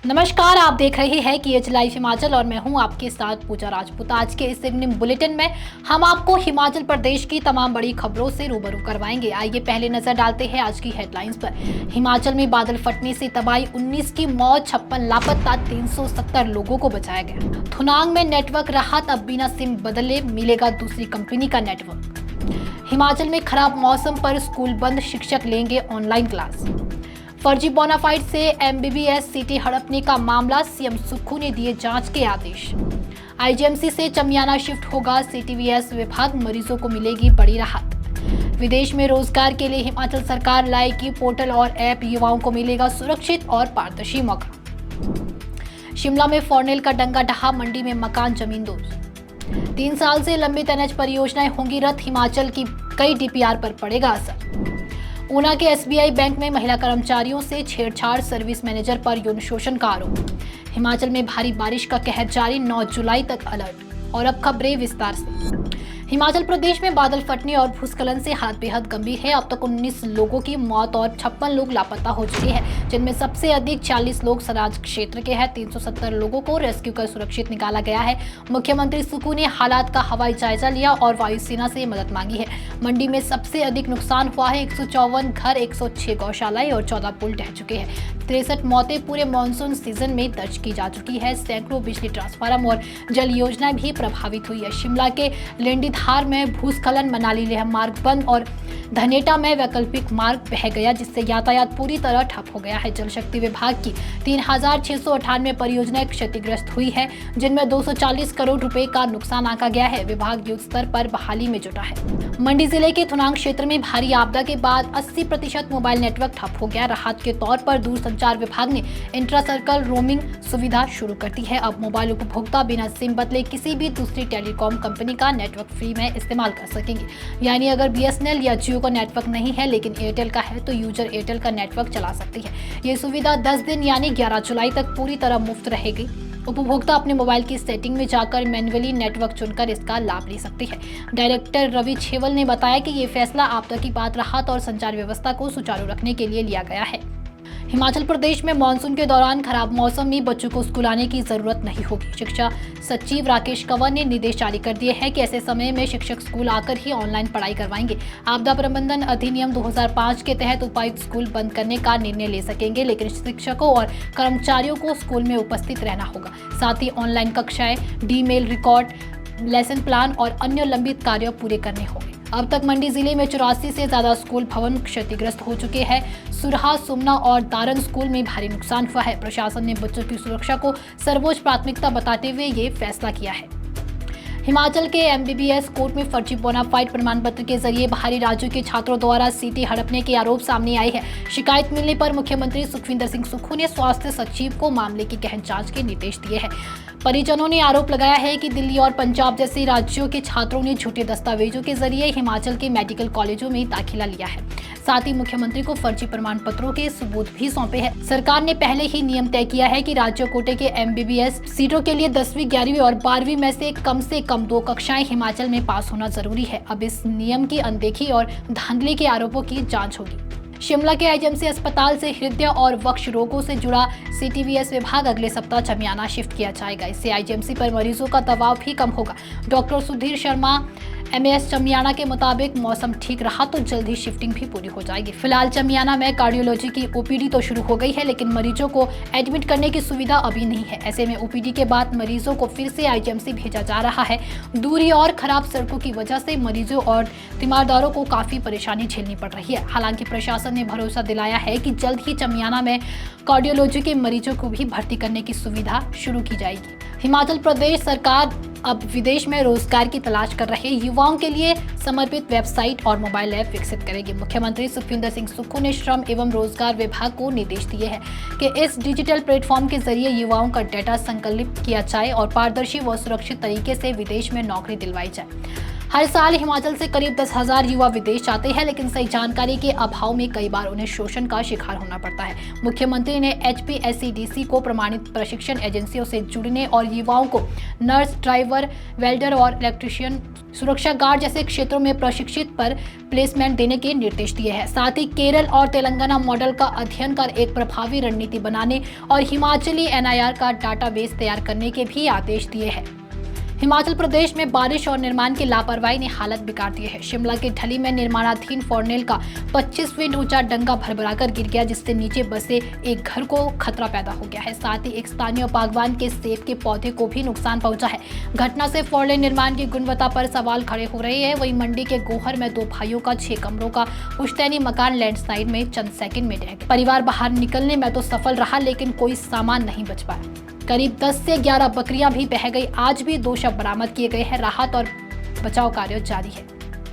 नमस्कार, आप देख रहे हैं कि एच लाइव हिमाचल और मैं हूं आपके साथ पूजा राजपूत। आज के इस इवनिंग बुलेटिन में हम आपको हिमाचल प्रदेश की तमाम बड़ी खबरों से रूबरू करवाएंगे। आइए पहले नजर डालते हैं आज की हेडलाइंस पर। हिमाचल में बादल फटने से तबाही, 19 की मौत, 56 लापता, 370 लोगों को बचाया गया। थुनांग में नेटवर्क राहत, अब बिना सिम बदले मिलेगा दूसरी कंपनी का नेटवर्क। हिमाचल में खराब मौसम पर स्कूल बंद, शिक्षक लेंगे ऑनलाइन क्लास। फर्जी बोनाफाइड से एमबीबीएस सीटें हड़पने का मामला, सीएम सुक्खू ने दिए जांच के आदेश। आईजीएमसी से चमियाना शिफ्ट होगा सीटीवीएस विभाग, मरीजों को मिलेगी बड़ी राहत। विदेश में रोजगार के लिए हिमाचल सरकार लाएगी पोर्टल और ऐप, युवाओं को मिलेगा सुरक्षित और पारदर्शी मौका। शिमला में फॉर्नेल का डंगा ढहा, मंडी में मकान जमीन दोस्त। 3 साल से लंबित एनएच परियोजनाएं होंगी रद्द, हिमाचल की कई डीपीआर पर पड़ेगा असर। ऊना के एसबीआई बैंक में महिला कर्मचारियों से छेड़छाड़, सर्विस मैनेजर पर यौन शोषण का आरोप। हिमाचल में भारी बारिश का कहर जारी, 9 जुलाई तक अलर्ट। और अब खबरें विस्तार से। हिमाचल प्रदेश में बादल फटने और भूस्खलन से हालत बेहद गंभीर है। अब तक 19 लोगों की मौत और 56 लोग लापता हो चुके हैं, जिनमें सबसे अधिक 40 लोग सराज क्षेत्र के हैं। 370 लोगों को रेस्क्यू कर सुरक्षित निकाला गया है। मुख्यमंत्री सुक्खू ने हालात का हवाई जायजा लिया और वायुसेना से मदद मांगी है। मंडी में सबसे अधिक नुकसान हुआ है, 154 घर, 106 गौशालाएं और 14 पुल ढह चुके हैं। 63 मौतें पूरे मानसून सीजन में दर्ज की जा चुकी है। सैकड़ों बिजली ट्रांसफार्मर और जल योजनाएं भी प्रभावित हुई है। शिमला के लेंडीधार में भूस्खलन, मनाली लेह मार्ग बंद और धनेटा में वैकल्पिक मार्ग बह गया, जिससे यातायात पूरी तरह ठप हो गया है। जल शक्ति विभाग की 3698 परियोजनाएं क्षतिग्रस्त हुई है, जिनमें 240 करोड़ रुपए का नुकसान आंका गया है। विभाग युद्ध स्तर पर बहाली में जुटा है। मंडी जिले के थुनांग क्षेत्र में भारी आपदा के बाद 80% मोबाइल नेटवर्क ठप हो गया। राहत के तौर पर दूरसंचार विभाग ने इंट्रा सर्कल रोमिंग सुविधा शुरू कर दी है। अब मोबाइल उपभोक्ता बिना सिम बदले किसी भी दूसरी टेलीकॉम कंपनी का नेटवर्क फ्री में इस्तेमाल कर सकेंगे। यानी अगर बीएसएनएल या जियो का नेटवर्क नहीं है लेकिन एयरटेल का है, तो यूजर एयरटेल का नेटवर्क चला सकती है। ये सुविधा 10 दिन यानी 11 जुलाई तक पूरी तरह मुफ्त रहेगी। उपभोक्ता अपने मोबाइल की सेटिंग में जाकर मैन्युअली नेटवर्क चुनकर इसका लाभ ले सकती है। डायरेक्टर रवि छेवल ने बताया कि ये फैसला आपदा की बात, राहत और संचार व्यवस्था को सुचारू रखने के लिए लिया गया है। हिमाचल प्रदेश में मानसून के दौरान खराब मौसम में बच्चों को स्कूल आने की जरूरत नहीं होगी। शिक्षा सचिव राकेश कंवर ने निर्देश जारी कर दिए हैं कि ऐसे समय में शिक्षक स्कूल आकर ही ऑनलाइन पढ़ाई करवाएंगे। आपदा प्रबंधन अधिनियम 2005 के तहत उपायुक्त स्कूल बंद करने का निर्णय ले सकेंगे, लेकिन शिक्षकों और कर्मचारियों को स्कूल में उपस्थित रहना होगा। साथ ही ऑनलाइन कक्षाएं, डी-मेल रिकॉर्ड, लेसन प्लान और अन्य लंबित कार्य पूरे करने होंगे। अब तक मंडी जिले में 84 से ज्यादा स्कूल भवन क्षतिग्रस्त हो चुके हैं। सुरहा, सुमना और दारन स्कूल में भारी नुकसान हुआ है। प्रशासन ने बच्चों की सुरक्षा को सर्वोच्च प्राथमिकता बताते हुए ये फैसला किया है। हिमाचल के एमबीबीएस कोर्ट में फर्जी बोनाफाइड प्रमाण पत्र के जरिए बाहरी राज्यों के छात्रों द्वारा सीटें हड़पने के आरोप सामने आए हैं। शिकायत मिलने पर मुख्यमंत्री सुखविंदर सिंह सुक्खू ने स्वास्थ्य सचिव को मामले की गहन जांच के निर्देश दिए हैं। परिजनों ने आरोप लगाया है कि दिल्ली और पंजाब जैसे राज्यों के छात्रों ने झूठे दस्तावेजों के जरिए हिमाचल के मेडिकल कॉलेजों में दाखिला लिया है। साथ ही मुख्यमंत्री को फर्जी प्रमाण पत्रों के सबूत भी सौंपे हैं। सरकार ने पहले ही नियम तय किया है कि राज्य कोटे के एमबीबीएस सीटों के लिए 10वीं, 11वीं और 12वीं में से कम 2 कक्षाएं हिमाचल में पास होना जरूरी है। अब इस नियम की अनदेखी और धांधली के आरोपों की जांच होगी। शिमला के आईजीएमसी अस्पताल से हृदय और वक्ष रोगों से जुड़ा सीटीवीएस विभाग अगले सप्ताह चमियाना शिफ्ट किया जाएगा। इससे आईजीएमसी पर मरीजों का दबाव भी कम होगा। डॉक्टर सुधीर शर्मा एमएस चमियाना के मुताबिक मौसम ठीक रहा तो जल्द ही शिफ्टिंग भी पूरी हो जाएगी। फिलहाल चमियाना में कार्डियोलॉजी की ओपीडी तो शुरू हो गई है, लेकिन मरीजों को एडमिट करने की सुविधा अभी नहीं है। ऐसे में ओपीडी के बाद मरीजों को फिर से आईजीएमसी भेजा जा रहा है। दूरी और खराब सड़कों की वजह से मरीजों और तीमारदारों को काफी परेशानी झेलनी पड़ रही है। हालांकि प्रशासन ने भरोसा दिलाया है कि जल्द ही चमियाना में कार्डियोलॉजी के मरीजों को भी भर्ती करने की सुविधा शुरू की जाएगी। हिमाचल प्रदेश सरकार अब विदेश में रोजगार की तलाश कर रहे युवाओं के लिए समर्पित वेबसाइट और मोबाइल ऐप विकसित करेगी। मुख्यमंत्री सुखविंदर सिंह सुक्खू ने श्रम एवं रोजगार विभाग को निर्देश दिए हैं कि इस डिजिटल प्लेटफॉर्म के जरिए युवाओं का डेटा संकलित किया जाए और पारदर्शी व सुरक्षित तरीके से विदेश में नौकरी दिलवाई जाए। हर साल हिमाचल से करीब 10,000 युवा विदेश जाते हैं, लेकिन सही जानकारी के अभाव में कई बार उन्हें शोषण का शिकार होना पड़ता है। मुख्यमंत्री ने HPSCDC को प्रमाणित प्रशिक्षण एजेंसियों से जुड़ने और युवाओं को नर्स, ड्राइवर, वेल्डर और इलेक्ट्रीशियन, सुरक्षा गार्ड जैसे क्षेत्रों में प्रशिक्षित पर प्लेसमेंट देने के निर्देश दिए हैं। साथ ही केरल और तेलंगाना मॉडल का अध्ययन कर एक प्रभावी रणनीति बनाने और हिमाचली NIR का डाटाबेस तैयार करने के भी आदेश दिए हैं। हिमाचल प्रदेश में बारिश और निर्माण की लापरवाही ने हालत बिगाड़ दी है। शिमला के ढली में निर्माणाधीन फॉर्नेल का 25 फीट ऊंचा डंगा भरभराकर गिर गया, जिससे नीचे बसे एक घर को खतरा पैदा हो गया है। साथ ही एक स्थानीय बागवान के सेब के पौधे को भी नुकसान पहुंचा है। घटना से फॉर्नेल निर्माण की गुणवत्ता पर सवाल खड़े हो रहे हैं। वहीं मंडी के गोहर में 2 भाइयों का 6 कमरों का पुश्तैनी मकान लैंडस्लाइड में चंद सेकंड में ढह गया। परिवार बाहर निकलने में तो सफल रहा, लेकिन कोई सामान नहीं बच पाया। करीब 10 से 11 बकरियां भी बह गई। आज भी 2 शव बरामद किए गए हैं। राहत और बचाव कार्य जारी है।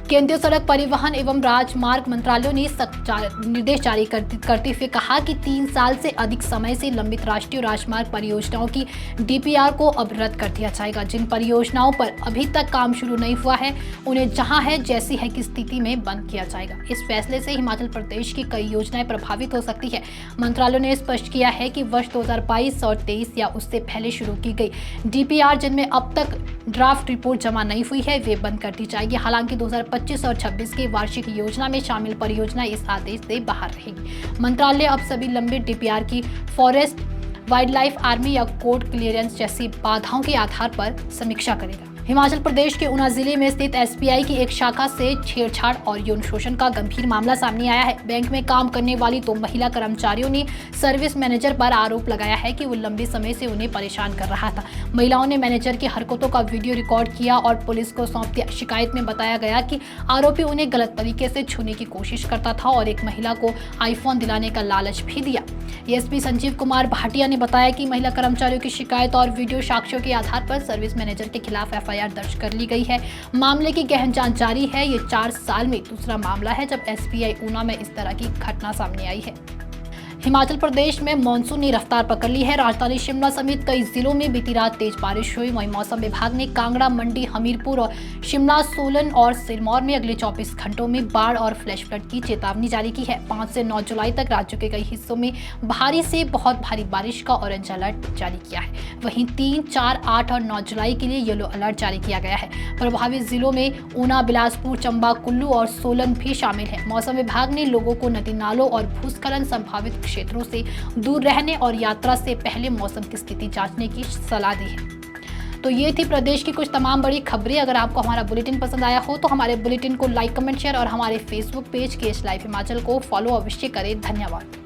केंद्रीय सड़क परिवहन एवं राजमार्ग मंत्रालय ने निर्देश जारी करते हुए कहा कि 3 साल से अधिक समय से लंबित राष्ट्रीय राजमार्ग परियोजनाओं की DPR को अब रद्द कर दिया जाएगा। जिन परियोजनाओं पर अभी तक काम शुरू नहीं हुआ है, उन्हें जहां है जैसी है की स्थिति में बंद किया जाएगा। इस फैसले से हिमाचल प्रदेश की कई योजनाएं प्रभावित हो सकती है। मंत्रालय ने स्पष्ट किया है कि वर्ष 2022 और 23 या उससे पहले शुरू की गई DPR जिनमें अब तक ड्राफ्ट रिपोर्ट जमा नहीं हुई है, वे बंद कर दी जाएगी। हालांकि 2025 और 26 की वार्षिक योजना में शामिल परियोजना इस आदेश से बाहर रहेगी। मंत्रालय अब सभी लंबित DPR की फॉरेस्ट, वाइल्ड लाइफ, आर्मी या कोर्ट क्लियरेंस जैसी बाधाओं के आधार पर समीक्षा करेगा। हिमाचल प्रदेश के ऊना जिले में स्थित SBI की एक शाखा से छेड़छाड़ और यौन शोषण का गंभीर मामला सामने आया है। बैंक में काम करने वाली 2 महिला कर्मचारियों ने सर्विस मैनेजर पर आरोप लगाया है कि वो लंबे समय से उन्हें परेशान कर रहा था। महिलाओं ने मैनेजर की हरकतों का वीडियो रिकॉर्ड किया और पुलिस को सौंप दिया। शिकायत में बताया गया कि आरोपी उन्हें गलत तरीके से छूने की कोशिश करता था और एक महिला को iPhone दिलाने का लालच भी दिया। SP संजीव कुमार भाटिया ने बताया कि महिला कर्मचारियों की शिकायत और वीडियो साक्ष्यों के आधार पर सर्विस मैनेजर के खिलाफ FIR दर्ज कर ली गई है। मामले की गहन जांच जारी है। ये 4 साल में दूसरा मामला है जब SBI ऊना में इस तरह की घटना सामने आई है। हिमाचल प्रदेश में मानसून ने रफ्तार पकड़ ली है। राजधानी शिमला समेत कई जिलों में बीती रात तेज बारिश हुई। वहीं मौसम विभाग ने कांगड़ा, मंडी, हमीरपुर और शिमला, सोलन और सिरमौर में अगले 24 घंटों में बाढ़ और फ्लैश फ्लड की चेतावनी जारी की है। 5 से 9 जुलाई तक राज्य के कई हिस्सों में भारी से बहुत भारी बारिश का ऑरेंज अलर्ट जारी किया है। वहीं 3, 4, 8 और 9 जुलाई के लिए येलो अलर्ट जारी किया गया है। प्रभावित जिलों में ऊना, बिलासपुर, चंबा, कुल्लू और सोलन भी शामिल है। मौसम विभाग ने लोगों को नदी नालों और भूस्खलन संभावित क्षेत्रों से दूर रहने और यात्रा से पहले मौसम की स्थिति जांचने की सलाह दी है। तो ये थी प्रदेश की कुछ तमाम बड़ी खबरें। अगर आपको हमारा बुलेटिन पसंद आया हो तो हमारे बुलेटिन को लाइक, कमेंट, शेयर और हमारे Facebook page KH live Himachal को फॉलो अवश्य करें। धन्यवाद।